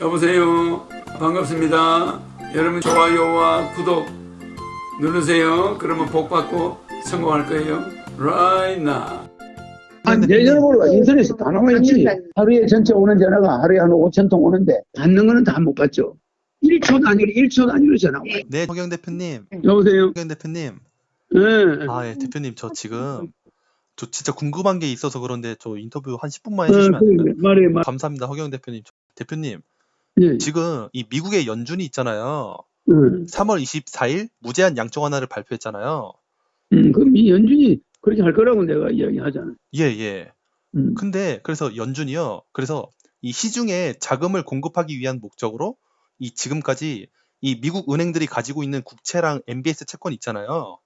여보세요. 반갑습니다. 여러분 좋아요와 구독 누르세요. 그러면 복 받고 성공할 거예요. Right now. 내 전화번호가 인터넷에 다 나와 있지. 하루에 전체 오는 전화가 하루에 한 5,000통 오는데 받는 거는 다 못 받죠. 1초 단위로 전화가 와요. 네, 허경 대표님. 여보세요. 허경 대표님. 네. 예, 대표님, 저 진짜 궁금한 게 있어서 그런데 저 인터뷰 한 10분만 해주시면 안 될까요? 말해. 감사합니다, 허경 대표님. 대표님, 예. 지금 이 미국의 연준이 있잖아요. 예. 3월 24일 무제한 양적 완화를 발표했잖아요. 그럼 이 연준이 그렇게 할 거라고 내가 이야기하잖아. 예. 근데 그래서 연준이요. 그래서 이 시중에 자금을 공급하기 위한 목적으로 이 지금까지 이 미국 은행들이 가지고 있는 국채랑 MBS 채권 있잖아요.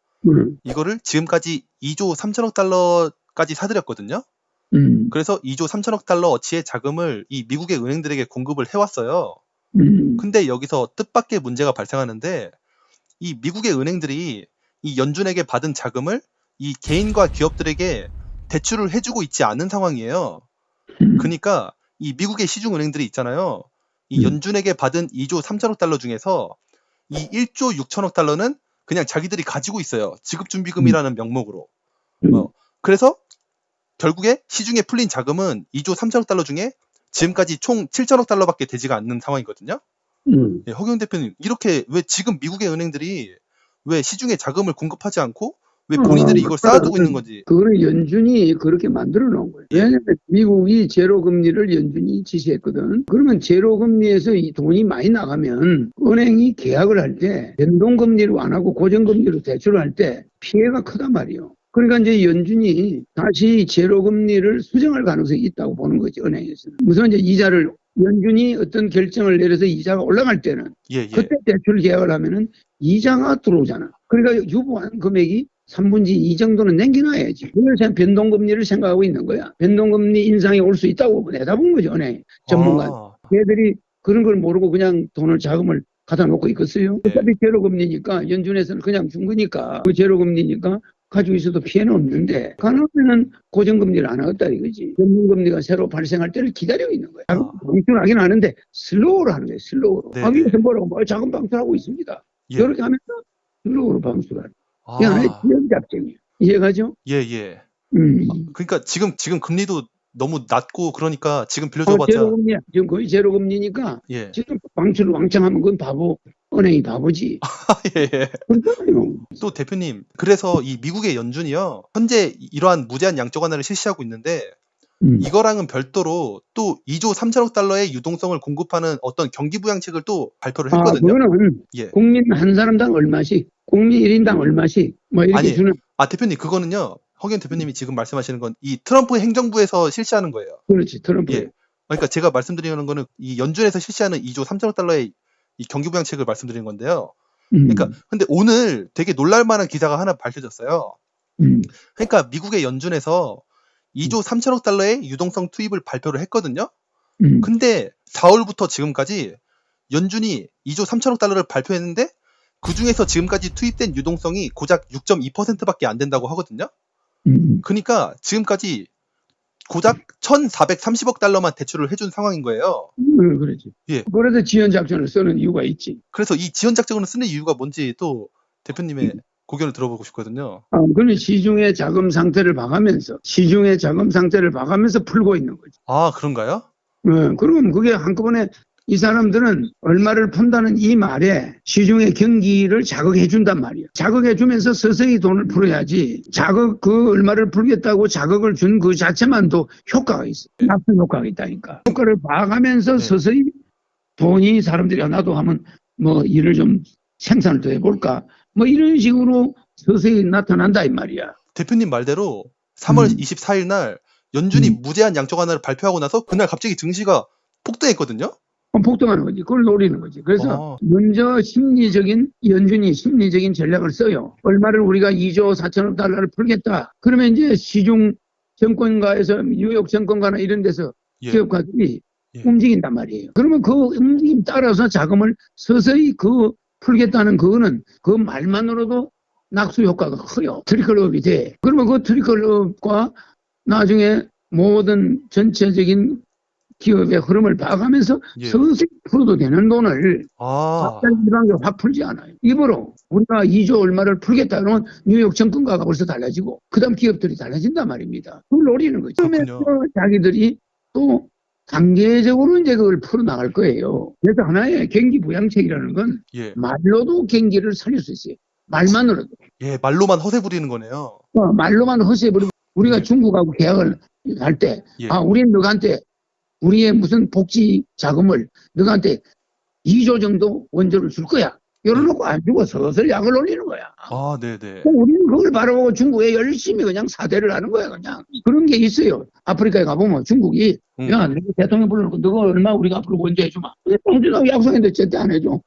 이거를 지금까지 2조 3천억 달러까지 사들였거든요. 그래서 2조 3천억 달러 어치의 자금을 이 미국의 은행들에게 공급을 해왔어요. 근데 여기서 뜻밖의 문제가 발생하는데 이 미국의 은행들이 이 연준에게 받은 자금을 이 개인과 기업들에게 대출을 해주고 있지 않은 상황이에요. 그러니까 이 미국의 시중은행들이 있잖아요. 이 연준에게 받은 2조 3천억 달러 중에서 이 1조 6천억 달러는 그냥 자기들이 가지고 있어요. 지급준비금이라는 명목으로. 그래서 결국에 시중에 풀린 자금은 2조 3천억 달러 중에 지금까지 총 7천억 달러밖에 되지가 않는 상황이거든요. 예, 허경 대표님, 이렇게 왜 지금 미국의 은행들이 왜 시중에 자금을 공급하지 않고 왜 본인들이 이걸 쌓아두고 있는 건지. 그거는 연준이 그렇게 만들어 놓은 거예요. 왜냐하면 미국이 제로금리를 연준이 지시했거든. 그러면 제로금리에서 이 돈이 많이 나가면 은행이 계약을 할 때 변동금리로 안 하고 고정금리로 대출을 할 때 피해가 크단 말이에요. 그러니까 이제 연준이 다시 제로금리를 수정할 가능성이 있다고 보는 거지, 은행에서는. 무슨 이제 이자를 연준이 어떤 결정을 내려서 이자가 올라갈 때는 그때 대출 계약을 하면은 이자가 들어오잖아. 그러니까 유보한 금액이 3분의 2 정도는 남겨놔야지. 그래서 변동금리를 생각하고 있는 거야. 변동금리 인상이 올 수 있다고 내다본 거죠, 은행 전문가. 걔들이 그런 걸 모르고 그냥 돈을 자금을 갖다 놓고 있겠어요. 어차피 제로금리니까 연준에서는 그냥 준 거니까 그 제로금리니까 가지고 있어도 피해는 없는데 가능하면 고정금리를 안 하겠다 이거지. 변동금리가 새로 발생할 때를 기다리고 있는 거야. 방출하긴 하는데 슬로우로 하는 거예요. 슬로우로. 하기에서 뭐라고 자금 방출하고 있습니다. 그렇게 하면서 슬로우로 방출하는. 이게 하나의 지연 작전이에요. 이해가죠? 예. 그러니까 지금 금리도 너무 낮고 그러니까 지금 빌려줘봤자 제로금리야. 지금 거의 제로금리니까 지금 방출을 왕창 하면 그건 바보. 은행이 바보지. 예. 또 대표님, 그래서 이 미국의 연준이요. 현재 이러한 무제한 양적 완화를 실시하고 있는데 이거랑은 별도로 또 2조 3천억 달러의 유동성을 공급하는 어떤 경기부양책을 또 발표를 했거든요. 그거는 국민 한 사람당 얼마씩, 국민 1인당 얼마씩 뭐 이렇게 주는. 대표님, 그거는요. 허경 대표님이 지금 말씀하시는 건 이 트럼프 행정부에서 실시하는 거예요. 그렇지, 트럼프. 그러니까 제가 말씀드리는 거는 이 연준에서 실시하는 2조 3천억 달러의 이 경기부양책을 말씀드리는 건데요. 그러니까 근데 오늘 되게 놀랄만한 기사가 하나 밝혀졌어요. 그러니까 미국의 연준에서 2조 3천억 달러의 유동성 투입을 발표를 했거든요. 근데 4월부터 지금까지 연준이 2조 3천억 달러를 발표했는데 그 중에서 지금까지 투입된 유동성이 고작 6.2%밖에 안 된다고 하거든요. 그러니까 지금까지 고작 1,430억 달러만 대출을 해준 상황인 거예요. 그렇지. 그래서 지연 작전을 쓰는 이유가 있지. 그래서 이 지연 작전을 쓰는 이유가 뭔지 또 대표님의 고견을 들어보고 싶거든요. 그건 시중의 자금 상태를 봐가면서 풀고 있는 거지. 그런가요? 그럼 그게 한꺼번에 이 사람들은 얼마를 푼다는 이 말에 시중의 경기를 자극해 준단 말이야. 자극해 주면서 서서히 돈을 풀어야지. 그 얼마를 풀겠다고 자극을 준 그 자체만도 효과가 있어. 낙수 효과가 있다니까. 효과를 봐가면서 서서히 돈이 사람들이 나도 하면 뭐 일을 좀 생산을 더 해볼까. 뭐 이런 식으로 서서히 나타난다 이 말이야. 대표님 말대로 3월 24일 날 연준이 무제한 양적 완화를 발표하고 나서 그날 갑자기 증시가 폭등했거든요. 폭등하는 거지. 그걸 노리는 거지. 그래서 먼저 연준이 심리적인 전략을 써요. 얼마를 우리가 2조 4천억 달러를 풀겠다. 그러면 이제 시중 정권가에서 뉴욕 정권가나 이런 데서 기업가들이 움직인단 말이에요. 그러면 그 움직임 따라서 자금을 서서히 풀겠다는 그거는 그 말만으로도 낙수 효과가 커요. 트리클업이 돼. 그러면 그 트리클업과 나중에 모든 전체적인 기업의 흐름을 봐가면서 예. 서서히 풀어도 되는 돈을 아, 갑자기 일반적으로 확 풀지 않아요. 입으로 우리가 2조 얼마를 풀겠다 그러면 뉴욕 정권가가 벌써 달라지고 그다음 기업들이 달라진단 말입니다. 그걸 노리는 거죠. 그러면서 그렇군요. 자기들이 또 단계적으로 이제 그걸 풀어나갈 거예요. 그래서 하나의 경기 부양책이라는 건 예. 말로도 경기를 살릴 수 있어요. 말만으로도. 예, 말로만 허세 부리는 거네요. 말로만 허세버리고 우리가 예. 중국하고 계약을 할 때, 예. 우리는 너한테 우리의 무슨 복지 자금을 너한테 2조 정도 원조를 줄 거야. 열어놓고 안 주고 서서히 약을 올리는 거야. 아, 네네. 우리는 그걸 바라보고 중국에 열심히 그냥 사대를 하는 거야, 그냥. 그런 게 있어요. 아프리카에 가보면 중국이, 야, 너가 대통령 불러놓고 너가 얼마 우리가 앞으로 원조 해주마. 당신하고 약속했는데 절대 안 해줘.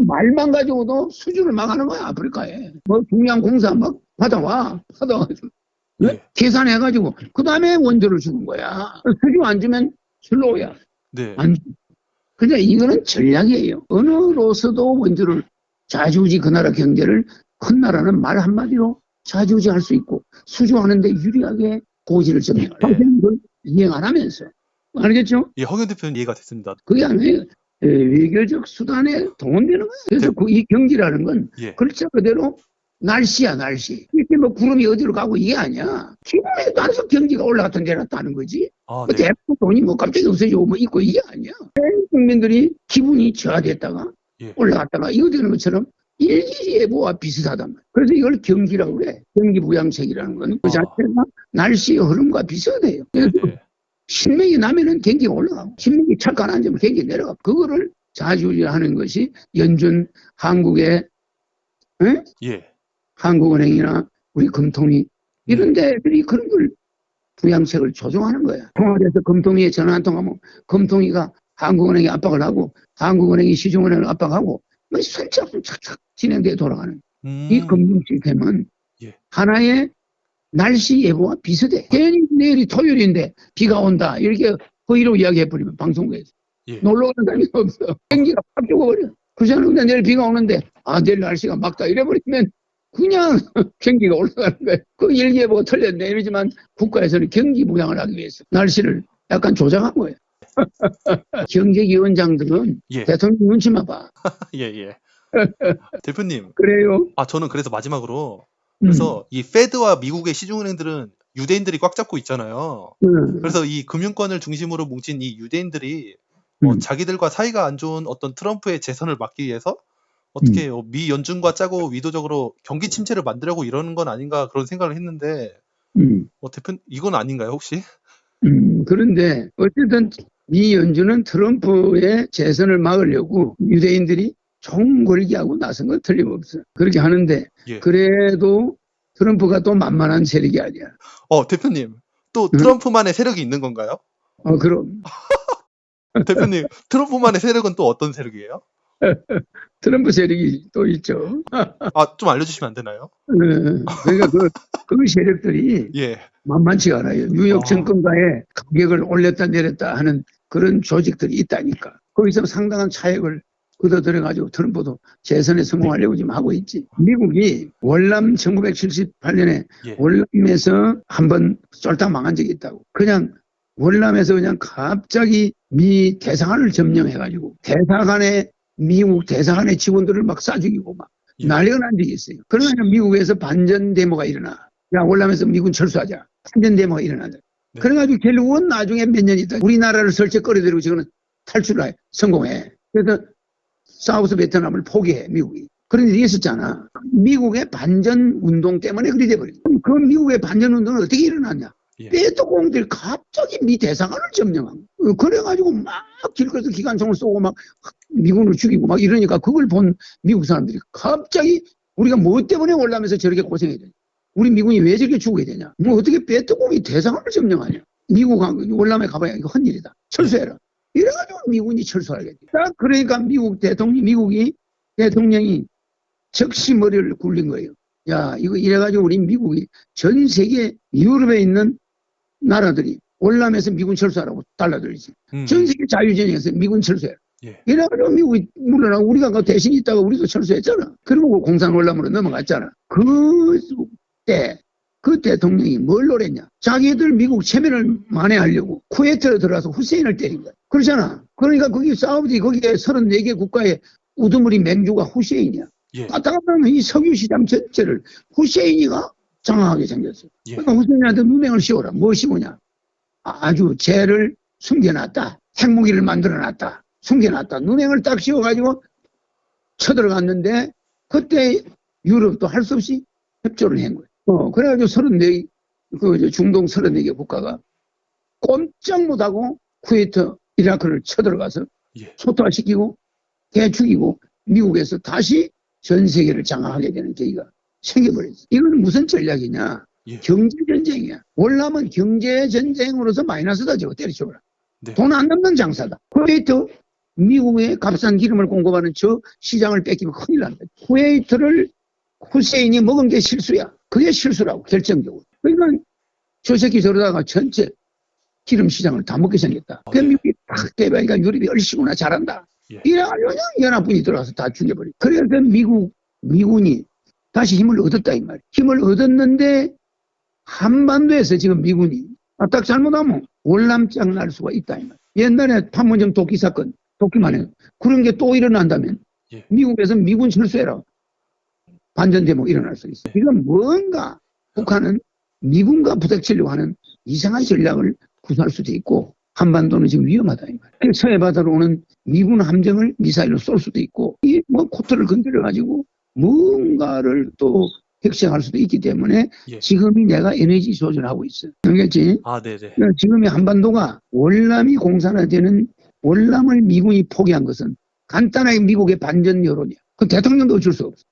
말만 가지고도 수주를 막 하는 거야, 아프리카에. 뭐 중요한 공사 막 받아와가지고. 예. 계산해가지고, 그 다음에 원조를 주는 거야. 수주 안 주면 슬로우야. 네. 안 주. 그러니까 이거는 전략이에요. 어느로서도 원조를 좌지우지 그 나라 경제를 큰 나라는 말 한마디로 좌지우지할 수 있고 수주하는데 유리하게 고지를 점령을 이걸 이행 안 하면서. 알겠죠? 예, 허경 대표는 이해가 됐습니다. 그게 아니에요. 외교적 수단에 동원되는 거예요. 그래서 이 경기라는 건 예. 글자 그대로 날씨야, 날씨. 이렇게 뭐 구름이 어디로 가고 이게 아니야. 기분에 따라서 경기가 올라갔다 내렸다는 거지. 아, 뭐 네. 대부분 돈이 뭐 갑자기 없어지고 뭐 있고 이게 아니야. 국민들이 기분이 저하됐다가 예. 올라갔다가 이거 되는 것처럼 일기예보와 비슷하단 말이야. 그래서 이걸 경기라고 그래. 경기부양책이라는 건 그 자체가 날씨의 흐름과 비슷해요. 그래서 네네. 신명이 나면은 경기가 올라가고 신명이 잠깐 앉으면 경기가 내려가고 그거를 좌지우지하는 것이 연준 한국의 예. 한국은행이나 우리 금통위 이런 데들이 그런 걸 부양책을 조정하는 거야. 통화돼서 금통위에 전화 한 통 하면 금통위가 한국은행에 압박을 하고 한국은행이 시중은행을 압박하고 뭐 순차순차차 진행돼 돌아가는 이 금융 시스템은 예. 하나의 날씨 예보와 비슷해. 괜히 내일이 토요일인데 비가 온다 이렇게 허위로 이야기해버리면 방송국에서 예. 놀러 오는 사람이 없어. 경기가 확 죽어버려. 그렇지 않은데 내일 비가 오는데 내일 날씨가 맑다 이래버리면 그냥 경기가 올라가는 거예요. 그 일기예보가 틀렸네 이러지만 국가에서는 경기 부양을 하기 위해서 날씨를 약간 조작한 거예요. 경제위원장들은 예. 대통령 눈치만 봐. 예, 예. 대표님. 그래요? 저는 그래서 마지막으로 그래서 이 페드와 미국의 시중은행들은 유대인들이 꽉 잡고 있잖아요. 그래서 이 금융권을 중심으로 뭉친 이 유대인들이 자기들과 사이가 안 좋은 어떤 트럼프의 재선을 막기 위해서 어떻게 미 연준과 짜고 의도적으로 경기 침체를 만들려고 이러는 건 아닌가 그런 생각을 했는데 대표 이건 아닌가요 혹시? 그런데 어쨌든 미 연준은 트럼프의 재선을 막으려고 유대인들이 총 걸기 하고 나선 건 틀림없어. 그렇게 하는데 예. 그래도 트럼프가 또 만만한 세력이 아니야. 대표님 또 트럼프만의 세력이 있는 건가요? 그럼. 대표님 트럼프만의 세력은 또 어떤 세력이에요? 트럼프 세력이 또 있죠. 좀 알려주시면 안 되나요? 그러니까 그 세력들이 예. 만만치가 않아요. 뉴욕 정권가에 가격을 올렸다 내렸다 하는 그런 조직들이 있다니까. 거기서 상당한 차익을 걷어들여가지고 트럼프도 재선에 성공하려고 지금 하고 있지. 미국이 월남 1978년에 예. 월남에서 한번 쫄딱 망한 적이 있다고. 그냥 월남에서 그냥 갑자기 미 대사관을 점령해가지고 미국 대사관의 직원들을 막 쏴 죽이고 막 난리가 난 적이 있어요. 그러면 미국에서 반전 데모가 일어나. 야, 월남에서 미군 철수하자. 반전 데모가 일어나자. 네. 그래가지고 결국은 나중에 몇 년 있다 우리나라를 설치거리대로 지금 탈출을 성공해. 그래서 사우스 베트남을 포기해, 미국이. 그런 일이 있었잖아. 미국의 반전 운동 때문에 그리 돼버린 거야. 그 미국의 반전 운동은 어떻게 일어났냐? 예. 빼뚜공들이 갑자기 미 대사관을 점령한 거야. 그래가지고 막 길거리에서 기관총을 쏘고 막 미군을 죽이고 막 이러니까 그걸 본 미국 사람들이 갑자기 우리가 뭐 때문에 올라면서 저렇게 고생해야 되냐? 우리 미군이 왜 저렇게 죽어야 되냐? 뭐 어떻게 빼뚜공이 대사관을 점령하냐? 미국 월남에 가봐야 이거 헛일이다. 철수해라. 이래가지고 미군이 철수하겠지. 그러니까 미국이 대통령이 즉시 머리를 굴린 거예요. 야, 이거 이래가지고 우리 미국이 전 세계 유럽에 있는 나라들이 월남에서 미군 철수하라고 달라들지. 전 세계 자유전쟁에서 미군 철수해. 예. 이래가지고 미국이 물러나고 우리가 그 대신 있다가 우리도 철수했잖아. 그리고 공산 월남으로 넘어갔잖아. 그때 그 대통령이 뭘 노렸냐? 자기들 미국 체면을 만회하려고 쿠웨이트로 들어가서 후세인을 때린 거야. 그렇잖아. 그러니까 거기 사우디 거기에 34개 국가의 우두머리 맹주가 후세인이야. 예. 갔다 가면 이 석유 시장 전체를 후세인이가 장악하게 생겼어. 예. 그러니까 후세인한테 누명을 씌워라. 뭐 씌우냐? 아주 죄를 숨겨놨다. 핵무기를 만들어놨다. 숨겨놨다. 누명을 딱 씌워가지고 쳐들어갔는데 그때 유럽도 할 수 없이 협조를 한 거예요. 그래가지고 34, 중동 34개 국가가 꼼짝 못하고 쿠웨이트, 이라크를 쳐들어가서 예. 소탕시키고 개 죽이고 미국에서 다시 전 세계를 장악하게 되는 계기가 생겨버렸어요. 이건 무슨 전략이냐? 예. 경제전쟁이야. 월남은 경제전쟁으로서 마이너스다. 저거 때려쳐버려. 네. 돈 안 남는 장사다. 쿠웨이트, 미국의 값싼 기름을 공급하는 저 시장을 뺏기면 큰일 난다. 쿠웨이트를 후세인이 먹은 게 실수야. 그게 실수라고 결정적으로. 그러니까 저 새끼 저러다가 전체 기름 시장을 다 먹게 생겼다. 그 미국이 팍 깨버리니까 유럽이 얼씨구나 잘한다. 예. 이래가지고 그냥 연합군이 들어가서 다 죽여버려. 그래서 미군이 다시 힘을 얻었다 이 말이야. 힘을 얻었는데 한반도에서 지금 미군이 딱 잘못하면 월남장 날 수가 있다 이 말이야. 옛날에 판문점 도끼 사건, 도끼만 해요. 그런 게 또 일어난다면 예. 미국에서 미군 철수해라. 반전대목 일어날 수 있어. 이건 뭔가 북한은 미군과 부닥치려고 하는 이상한 전략을 구사할 수도 있고 한반도는 지금 위험하다 이 말이야. 서해 바다로 오는 미군 함정을 미사일로 쏠 수도 있고 이 뭐 코트를 건드려 가지고 뭔가를 또 획득할 수도 있기 때문에 예. 지금이 내가 에너지 조절하고 있어. 알겠지? 아, 네네. 그러니까 지금의 한반도가 월남이 공산화되는 월남을 미군이 포기한 것은 간단하게 미국의 반전 여론이야. 그 대통령도 어쩔 수 없어.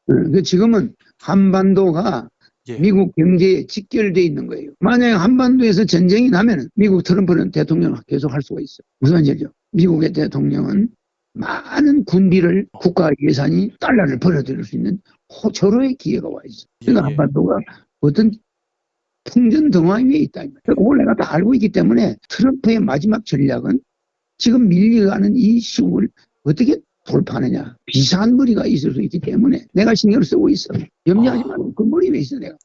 지금은 한반도가 예. 미국 경제에 직결되어 있는 거예요. 만약에 한반도에서 전쟁이 나면 미국 트럼프는 대통령을 계속 할 수가 있어. 무슨 말이죠? 미국의 대통령은 많은 군비를 국가 예산이 달러를 벌어들일 수 있는 절호의 기회가 와 있어. 그러니까 예. 한반도가 어떤 풍전등화 위에 있다. 그걸 내가 다 알고 있기 때문에 트럼프의 마지막 전략은 지금 밀려가는 이 시국을 어떻게 돌파하느냐. 비상한 머리가 있을 수 있기 때문에 내가 신경을 쓰고 있어. 염려하지 말고 그 머리 위에 있어 내가.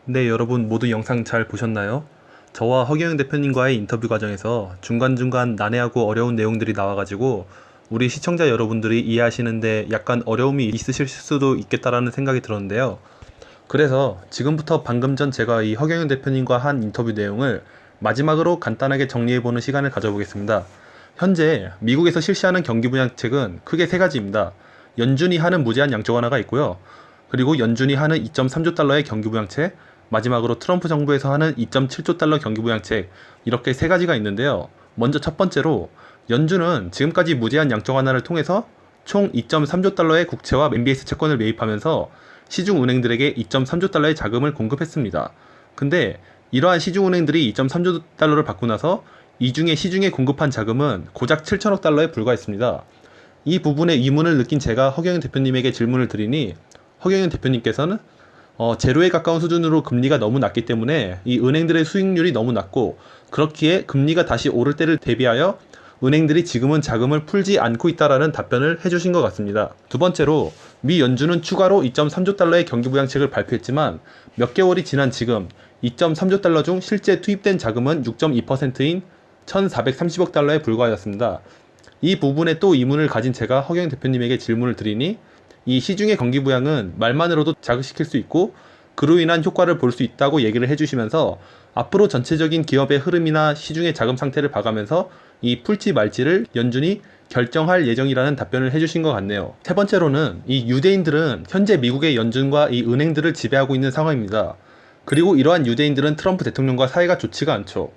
네, 여러분 모두 영상 잘 보셨나요? 저와 허경영 대표님과의 인터뷰 과정에서 중간중간 난해하고 어려운 내용들이 나와가지고 우리 시청자 여러분들이 이해하시는데 약간 어려움이 있으실 수도 있겠다라는 생각이 들었는데요. 그래서 지금부터 방금 전 제가 이 허경영 대표님과 한 인터뷰 내용을 마지막으로 간단하게 정리해보는 시간을 가져보겠습니다. 현재 미국에서 실시하는 경기부양책은 크게 세 가지입니다. 연준이 하는 무제한 양적 완화가 있고요. 그리고 연준이 하는 2.3조 달러의 경기부양책, 마지막으로 트럼프 정부에서 하는 2.7조 달러 경기부양책, 이렇게 세 가지가 있는데요. 먼저 첫 번째로 연준은 지금까지 무제한 양적 완화를 통해서 총 2.3조 달러의 국채와 MBS 채권을 매입하면서 시중은행들에게 2.3조 달러의 자금을 공급했습니다. 근데 이러한 시중은행들이 2.3조 달러를 받고 나서 이 중에 시중에 공급한 자금은 고작 7천억 달러에 불과했습니다. 이 부분에 의문을 느낀 제가 허경영 대표님에게 질문을 드리니 허경영 대표님께서는 제로에 가까운 수준으로 금리가 너무 낮기 때문에 이 은행들의 수익률이 너무 낮고 그렇기에 금리가 다시 오를 때를 대비하여 은행들이 지금은 자금을 풀지 않고 있다라는 답변을 해주신 것 같습니다. 두 번째로 미 연준은 추가로 2.3조 달러의 경기부양책을 발표했지만 몇 개월이 지난 지금 2.3조 달러 중 실제 투입된 자금은 6.2%인 1,430억 달러에 불과하였습니다. 이 부분에 또 의문을 가진 제가 허경영 대표님에게 질문을 드리니 이 시중의 경기부양은 말만으로도 자극시킬 수 있고 그로 인한 효과를 볼 수 있다고 얘기를 해주시면서 앞으로 전체적인 기업의 흐름이나 시중의 자금 상태를 봐가면서 이 풀지 말지를 연준이 결정할 예정이라는 답변을 해주신 것 같네요. 세 번째로는 이 유대인들은 현재 미국의 연준과 이 은행들을 지배하고 있는 상황입니다. 그리고 이러한 유대인들은 트럼프 대통령과 사이가 좋지가 않죠.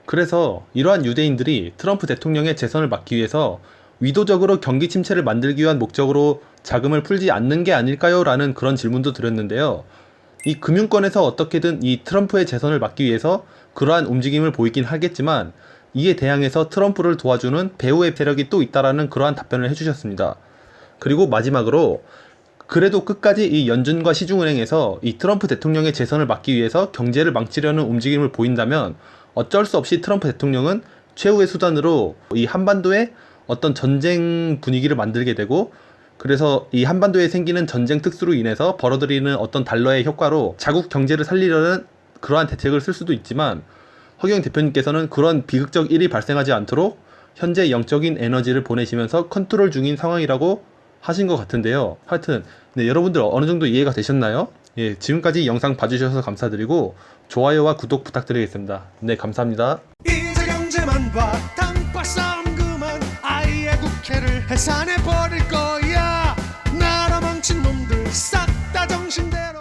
그래서 이러한 유대인들이 트럼프 대통령의 재선을 막기 위해서 의도적으로 경기 침체를 만들기 위한 목적으로 자금을 풀지 않는 게 아닐까요? 라는 그런 질문도 드렸는데요. 이 금융권에서 어떻게든 이 트럼프의 재선을 막기 위해서 그러한 움직임을 보이긴 하겠지만 이에 대항해서 트럼프를 도와주는 배후의 세력이 또 있다라는 그러한 답변을 해주셨습니다. 그리고 마지막으로 그래도 끝까지 이 연준과 시중은행에서 이 트럼프 대통령의 재선을 막기 위해서 경제를 망치려는 움직임을 보인다면 어쩔 수 없이 트럼프 대통령은 최후의 수단으로 이 한반도에 어떤 전쟁 분위기를 만들게 되고 그래서 이 한반도에 생기는 전쟁 특수로 인해서 벌어들이는 어떤 달러의 효과로 자국 경제를 살리려는 그러한 대책을 쓸 수도 있지만, 허경 대표님께서는 그런 비극적 일이 발생하지 않도록 현재 영적인 에너지를 보내시면서 컨트롤 중인 상황이라고 하신 것 같은데요. 하여튼 네, 여러분들 어느 정도 이해가 되셨나요? 예, 지금까지 영상 봐주셔서 감사드리고 좋아요와 구독 부탁드리겠습니다. 네, 감사합니다. 이제 경제만 봐 당파 싸움 그만 아예 국회를 해산해버릴 거야 나라 망친 놈들